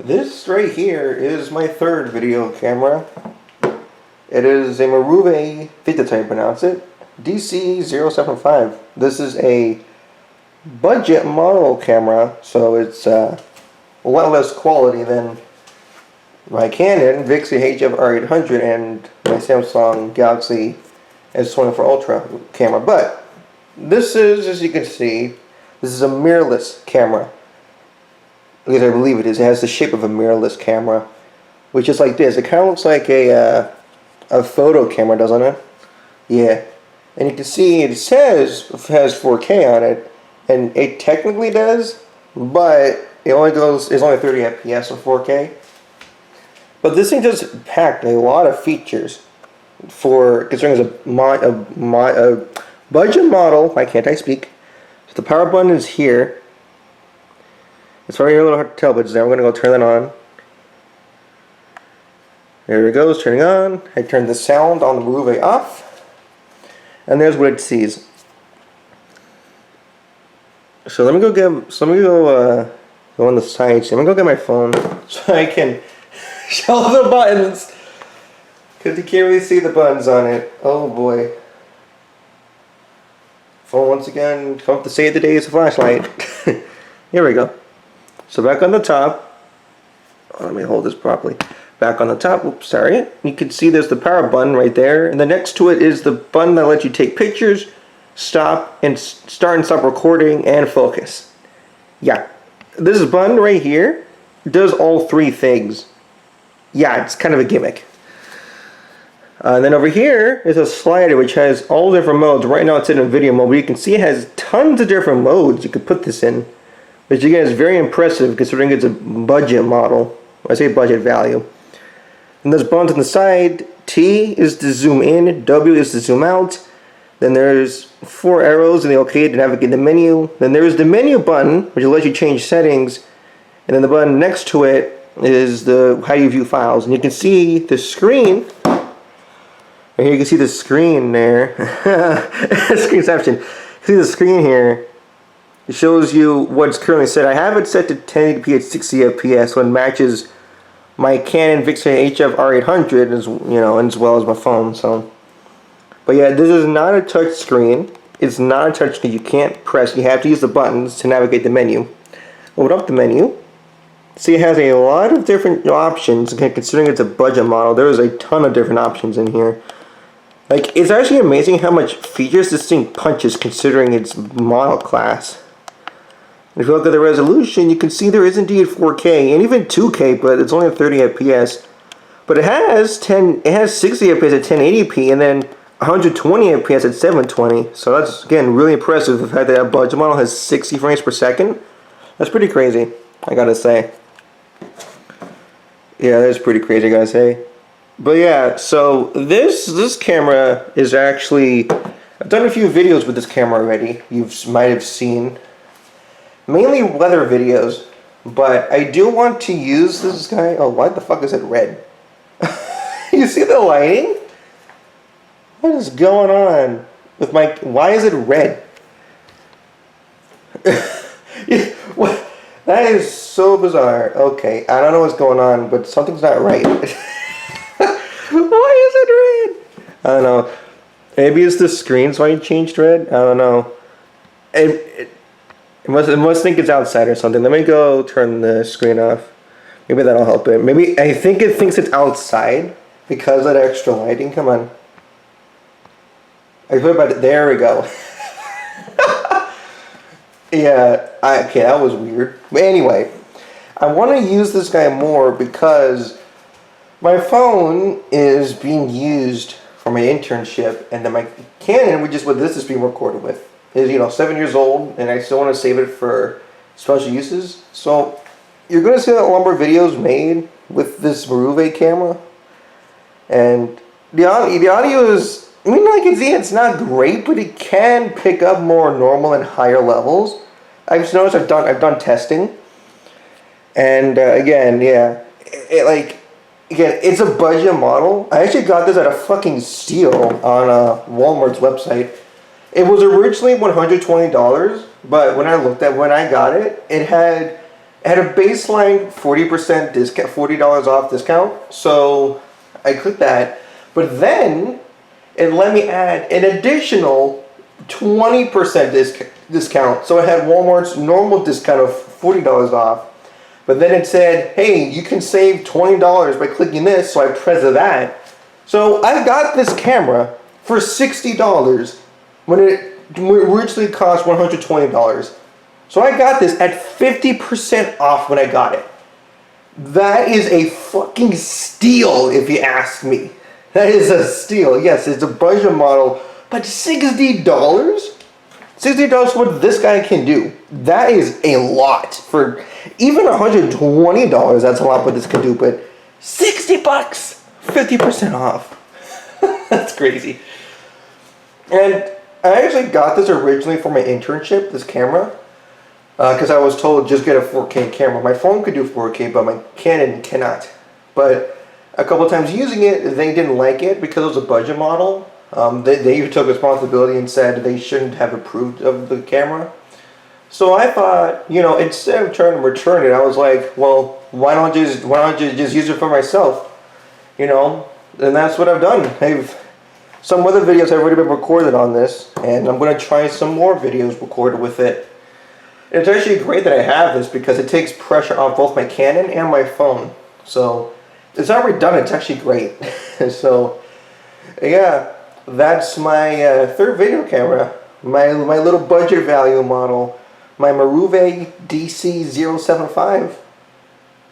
This right here is my third video camera. It is a Marvue, that's how you pronounce it, DC075. This is a budget model camera, so it's a lot less quality than my Canon Vixia HF R800 and my Samsung Galaxy S24 Ultra camera. But this is, as you can see, this is a mirrorless camera. At least I believe it is. It has the shape of a mirrorless camera, which is like this. It kind of looks like a photo camera, doesn't it? Yeah. And you can see it says it has 4K on it, and it technically does, but it's only 30 FPS of 4K. But this thing does pack a lot of features for considering it's a budget model. Why can't I speak? So the power button is here. It's already a little hard to tell, but now I'm going to go turn that on. There it goes, turning on. I turned the sound on the Marvue off. And there's what it sees. So let me go go on the side. So I'm going to go get my phone so I can show the buttons. Because you can't really see the buttons on it. Oh boy. Phone once again, come up to save the day, it's a flashlight. Here we go. So back on the top, let me hold this properly. Back on the top, oops, sorry. You can see there's the power button right there, and then next to it is the button that lets you take pictures, start and stop recording, and focus. Yeah, this button right here does all three things. Yeah, it's kind of a gimmick. And then over here is a slider which has all different modes. Right now it's in a video mode, but you can see it has tons of different modes you could put this in. Which again is very impressive considering it's a budget model. I say budget value. And there's buttons on the side. T is to zoom in, W is to zoom out. Then there's 4 arrows in the OK to navigate the menu. Then there's the menu button, which will let you change settings. And then the button next to it is the how you view files. And you can see the screen. Right here you can see the screen there. Screenception. You see the screen here. It shows you what's currently set. I have it set to 1080p at 60 FPS, so it matches my Canon Vixia HF R800 as well as my phone. So, but yeah, this is not a touch screen. It's not a touch screen. You can't press. You have to use the buttons to navigate the menu. Open up the menu. See, it has a lot of different options. Okay, considering it's a budget model, there is a ton of different options in here. Like, it's actually amazing how much features this thing punches considering its model class. If you look at the resolution, you can see there is indeed 4K and even 2K, but it's only 30 FPS. But it has 60 FPS at 1080p and then 120 FPS at 720. So that's again really impressive. The fact that a budget model has 60 frames per second, that's pretty crazy, I gotta say. Yeah, that's pretty crazy, I gotta say. But yeah, so this camera is actually, I've done a few videos with this camera already. You might have seen. Mainly weather videos, but I do want to use this guy. Oh, why the fuck is it red? You see the lighting? What is going on with my... Why is it red? What? That is so bizarre. Okay, I don't know what's going on, but something's not right. Why is it red? I don't know. Maybe it's the screen, so I changed red? I don't know. It must think it's outside or something. Let me go turn the screen off. Maybe that'll help it. Maybe I think it thinks it's outside because of the extra lighting. Come on. I put it. There we go. Yeah. Okay, that was weird. But anyway, I want to use this guy more because my phone is being used for my internship, and then my Canon, which is what this is being recorded with, is 7 years old, and I still want to save it for special uses. So you're going to see a number of videos made with this Marvue camera, and the audio is, it's not great, but it can pick up more normal and higher levels. I've just noticed I've done testing, and again, yeah, it's a budget model. I actually got this at a fucking steal on Walmart's website. It was originally $120, but when I got it, it had It had a baseline 40% discount, $40 off discount. So I clicked that, but then it let me add an additional 20% discount. So it had Walmart's normal discount of $40 off. But then it said, hey, you can save $20 by clicking this. So I pressed that. So I got this camera for $60 when it originally cost $120. So I got this at 50% off when I got it. That is a fucking steal, if you ask me. That is a steal. Yes, it's a budget model, but $60? $60 for what this guy can do. That is a lot. For even $120, that's a lot what this can do, but $60, 50% off. That's crazy. And I actually got this originally for my internship, this camera, because I was told just get a 4K camera. My phone could do 4K, but my Canon cannot. But a couple of times using it, they didn't like it because it was a budget model. They took responsibility and said they shouldn't have approved of the camera. So I thought, you know, instead of trying to return it, I was like, well, why don't you just use it for myself? You know, and that's what I've done. Some other videos have already been recorded on this, and I'm going to try some more videos recorded with it. It's actually great that I have this because it takes pressure off both my Canon and my phone. So it's already done. It's actually great. So yeah, that's my third video camera. My little budget value model. My Marvue DC075.